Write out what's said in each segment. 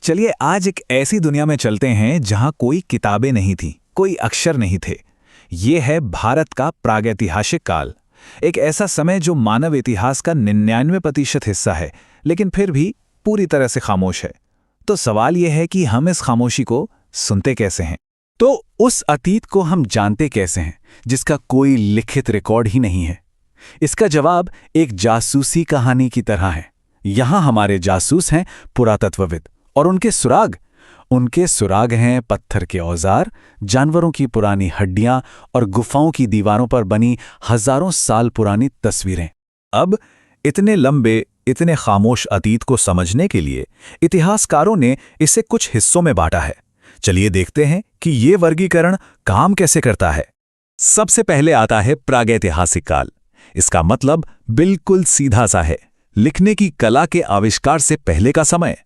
चलिए आज एक ऐसी दुनिया में चलते हैं जहां कोई किताबें नहीं थी, कोई अक्षर नहीं थे। ये है भारत का प्रागैतिहासिक काल। एक ऐसा समय जो मानव इतिहास का 99% हिस्सा है, लेकिन फिर भी पूरी तरह से खामोश है। तो सवाल यह है कि हम इस खामोशी को सुनते कैसे हैं? तो उस अतीत को हम जानते कैसे हैं जिसका कोई लिखित रिकॉर्ड ही नहीं है? इसका जवाब एक जासूसी कहानी की तरह है। यहां हमारे जासूस हैं पुरातत्वविद, और उनके सुराग हैं पत्थर के औजार, जानवरों की पुरानी हड्डियां और गुफाओं की दीवारों पर बनी हजारों साल पुरानी तस्वीरें। अब इतने लंबे, इतने खामोश अतीत को समझने के लिए इतिहासकारों ने इसे कुछ हिस्सों में बांटा है। चलिए देखते हैं कि ये वर्गीकरण काम कैसे करता है। सबसे पहले आता है प्रागैतिहासिक काल। इसका मतलब बिल्कुल सीधा सा है, लिखने की कला के आविष्कार से पहले का समय।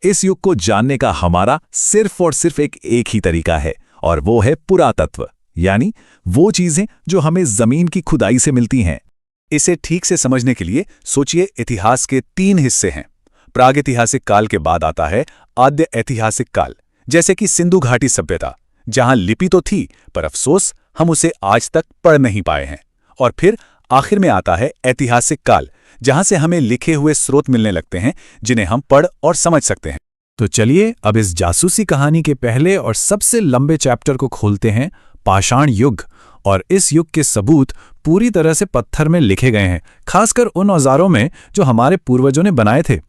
इस युग को जानने का हमारा सिर्फ और सिर्फ एक ही तरीका है, और वो है पुरातत्व, यानी वो चीजें जो हमें जमीन की खुदाई से मिलती हैं। इसे ठीक से समझने के लिए सोचिए, इतिहास के 3 हिस्से हैं। प्रागैतिहासिक काल के बाद आता है आद्य ऐतिहासिक काल, जैसे कि सिंधु घाटी सभ्यता, जहां लिपि तो थी पर अफसोस हम उसे आज तक पढ़ नहीं पाए हैं। और फिर आखिर में आता है ऐतिहासिक काल, जहां से हमें लिखे हुए स्रोत मिलने लगते हैं जिन्हें हम पढ़ और समझ सकते हैं। तो चलिए अब इस जासूसी कहानी के पहले और सबसे लंबे चैप्टर को खोलते हैं, पाषाण युग। और इस युग के सबूत पूरी तरह से पत्थर में लिखे गए हैं, खासकर उन औजारों में जो हमारे पूर्वजों ने बनाए थे।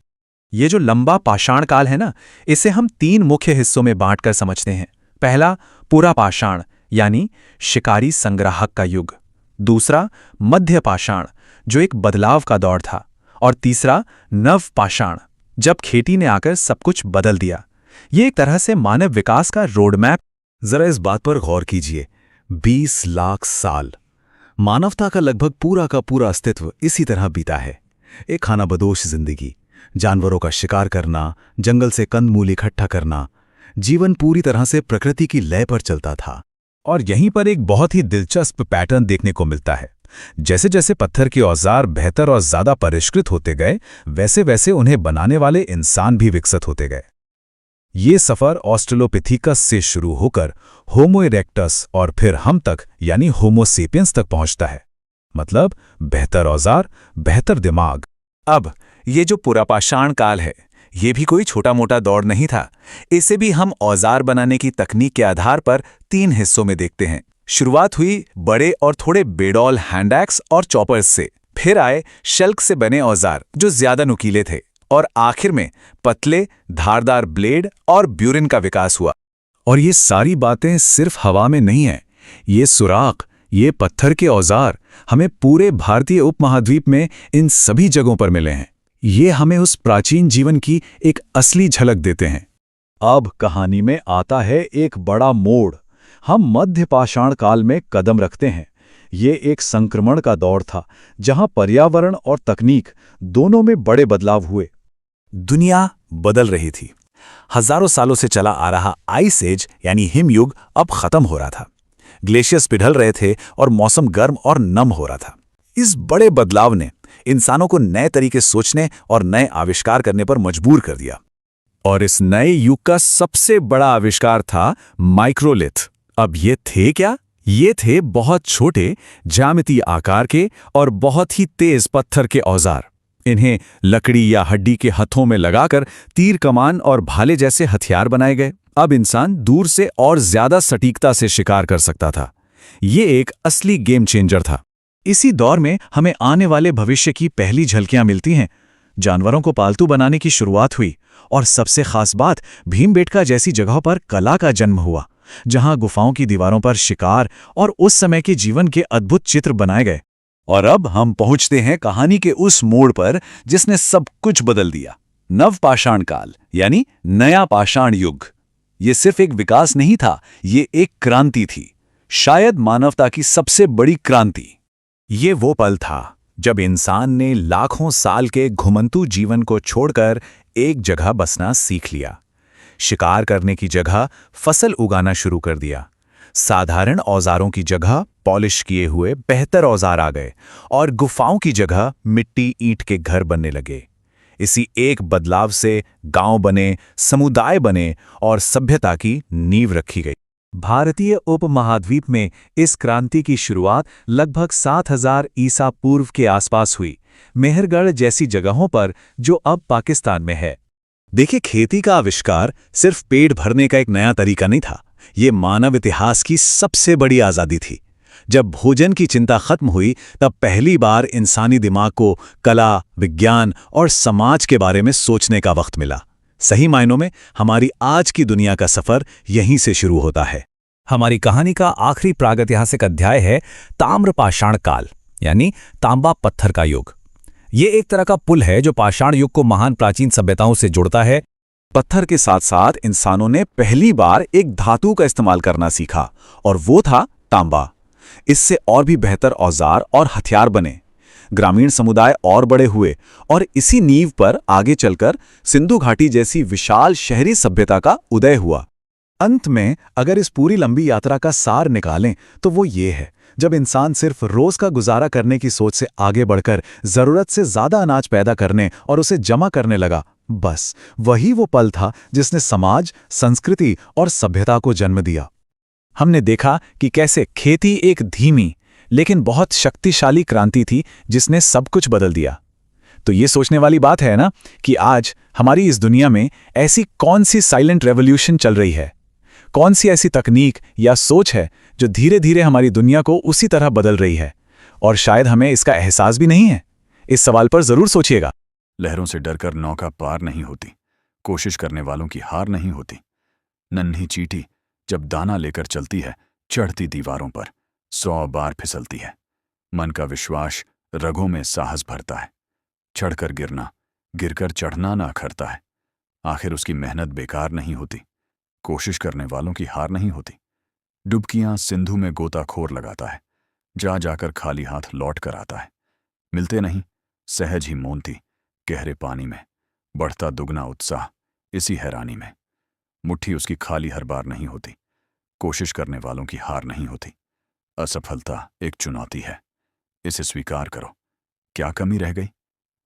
ये जो लंबा पाषाण काल है ना, इसे हम 3 मुख्य हिस्सों में बांटकर समझते हैं। पहला पूरा पाषाण, यानी शिकारी संग्राहक का युग। दूसरा मध्य पाषाण, जो एक बदलाव का दौर था। और तीसरा नव पाषाण, जब खेती ने आकर सब कुछ बदल दिया। ये एक तरह से मानव विकास का रोड मैप। जरा इस बात पर गौर कीजिए, 20 लाख साल मानवता का लगभग पूरा का पूरा अस्तित्व इसी तरह बीता है। एक खानाबदोश जिंदगी, जानवरों का शिकार करना, जंगल से कंदमूल इकट्ठा करना, जीवन पूरी तरह से प्रकृति की लय पर चलता था। और यहीं पर एक बहुत ही दिलचस्प पैटर्न देखने को मिलता है। जैसे जैसे पत्थर के औजार बेहतर और ज्यादा परिष्कृत होते गए, वैसे वैसे उन्हें बनाने वाले इंसान भी विकसित होते गए। ये सफर ऑस्ट्रेलोपिथेकस से शुरू होकर होमो इरेक्टस और फिर हम तक यानी होमो सेपियंस तक पहुंचता है। मतलब बेहतर औजार, बेहतर दिमाग। अब ये जो पुरापाषाण काल है, ये भी कोई छोटा मोटा दौर नहीं था। इसे भी हम औजार बनाने की तकनीक के आधार पर 3 हिस्सों में देखते हैं। शुरुआत हुई बड़े और थोड़े बेडौल हैंडएक्स और चॉपर्स से, फिर आए शल्क से बने औजार जो ज्यादा नुकीले थे, और आखिर में पतले धारदार ब्लेड और ब्यूरिन का विकास हुआ। और ये सारी बातें सिर्फ हवा में नहीं है। ये सुराख, ये पत्थर के औजार हमें पूरे भारतीय उपमहाद्वीप में इन सभी जगहों पर मिले हैं। ये हमें उस प्राचीन जीवन की एक असली झलक देते हैं। अब कहानी में आता है एक बड़ा मोड़। हम मध्य पाषाण काल में कदम रखते हैं। ये एक संक्रमण का दौर था जहां पर्यावरण और तकनीक दोनों में बड़े बदलाव हुए। दुनिया बदल रही थी। हजारों सालों से चला आ रहा आइस एज यानी हिमयुग अब खत्म हो रहा था। ग्लेशियर्स पिघल रहे थे और मौसम गर्म और नम हो रहा था। इस बड़े बदलाव ने इंसानों को नए तरीके सोचने और नए आविष्कार करने पर मजबूर कर दिया। और इस नए युग का सबसे बड़ा आविष्कार था माइक्रोलिथ। अब ये थे क्या? ये थे बहुत छोटे, ज्यामितीय आकार के और बहुत ही तेज पत्थर के औजार। इन्हें लकड़ी या हड्डी के हथों में लगाकर तीर कमान और भाले जैसे हथियार बनाए गए। अब इंसान दूर से और ज्यादा सटीकता से शिकार कर सकता था। ये एक असली गेम चेंजर था। इसी दौर में हमें आने वाले भविष्य की पहली झलकियां मिलती हैं। जानवरों को पालतू बनाने की शुरुआत हुई, और सबसे खास बात, भीमबेटका जैसी जगहों पर कला का जन्म हुआ, जहां गुफाओं की दीवारों पर शिकार और उस समय के जीवन के अद्भुत चित्र बनाए गए। और अब हम पहुंचते हैं कहानी के उस मोड़ पर जिसने सब कुछ बदल दिया। नवपाषाण काल यानी नया पाषाण युग। ये सिर्फ एक विकास नहीं था, ये एक क्रांति थी, शायद मानवता की सबसे बड़ी क्रांति। ये वो पल था जब इंसान ने लाखों साल के घुमंतू जीवन को छोड़कर एक जगह बसना सीख लिया। शिकार करने की जगह फसल उगाना शुरू कर दिया। साधारण औजारों की जगह पॉलिश किए हुए बेहतर औजार आ गए, और गुफाओं की जगह मिट्टी ईंट के घर बनने लगे। इसी एक बदलाव से गांव बने, समुदाय बने और सभ्यता की नींव रखी गई। भारतीय उपमहाद्वीप में इस क्रांति की शुरुआत लगभग 7000 ईसा पूर्व के आसपास हुई, मेहरगढ़ जैसी जगहों पर जो अब पाकिस्तान में है। देखिए, खेती का आविष्कार सिर्फ पेट भरने का एक नया तरीका नहीं था, ये मानव इतिहास की सबसे बड़ी आज़ादी थी। जब भोजन की चिंता खत्म हुई तब पहली बार इंसानी दिमाग को कला, विज्ञान और समाज के बारे में सोचने का वक्त मिला। सही मायनों में हमारी आज की दुनिया का सफर यहीं से शुरू होता है। हमारी कहानी का आखिरी प्रागैतिहासिक अध्याय है ताम्रपाषाण काल, यानी तांबा पत्थर का युग। ये एक तरह का पुल है जो पाषाण युग को महान प्राचीन सभ्यताओं से जोड़ता है। पत्थर के साथ साथ इंसानों ने पहली बार एक धातु का इस्तेमाल करना सीखा, और वो था तांबा। इससे और भी बेहतर औजार और हथियार बने, ग्रामीण समुदाय और बड़े हुए, और इसी नींव पर आगे चलकर सिंधु घाटी जैसी विशाल शहरी सभ्यता का उदय हुआ। अंत में अगर इस पूरी लंबी यात्रा का सार निकालें तो वो ये है, जब इंसान सिर्फ रोज का गुजारा करने की सोच से आगे बढ़कर जरूरत से ज्यादा अनाज पैदा करने और उसे जमा करने लगा, बस वही वो पल था जिसने समाज, संस्कृति और सभ्यता को जन्म दिया। हमने देखा कि कैसे खेती एक धीमी लेकिन बहुत शक्तिशाली क्रांति थी जिसने सब कुछ बदल दिया। तो ये सोचने वाली बात है ना कि आज हमारी इस दुनिया में ऐसी कौन सी साइलेंट रेवोल्यूशन चल रही है, कौन सी ऐसी तकनीक या सोच है जो धीरे धीरे हमारी दुनिया को उसी तरह बदल रही है, और शायद हमें इसका एहसास भी नहीं है। इस सवाल पर जरूर सोचिएगा। लहरों से डरकर नौका पार नहीं होती, कोशिश करने वालों की हार नहीं होती। नन्ही चींटी जब दाना लेकर चलती है, चढ़ती दीवारों पर 100 बार फिसलती है। मन का विश्वास रगों में साहस भरता है। चढ़कर गिरना, गिरकर चढ़ना ना अखरता है। आखिर उसकी मेहनत बेकार नहीं होती, कोशिश करने वालों की हार नहीं होती। डुबकियां सिंधु में गोताखोर लगाता है, जा जाकर खाली हाथ लौट कर आता है। मिलते नहीं, सहज ही मोनती गहरे पानी में, बढ़ता दुगना उत्साह इसी हैरानी में। मुट्ठी उसकी खाली हर बार नहीं होती, कोशिश करने वालों की हार नहीं होती। असफलता एक चुनौती है, इसे स्वीकार करो। क्या कमी रह गई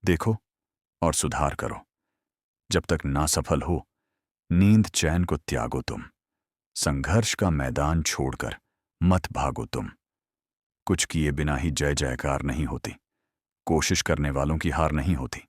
देखो और सुधार करो। जब तक ना सफल हो, नींद चैन को त्यागो तुम। संघर्ष का मैदान छोड़कर मत भागो तुम। कुछ किए बिना ही जय जयकार नहीं होती, कोशिश करने वालों की हार नहीं होती।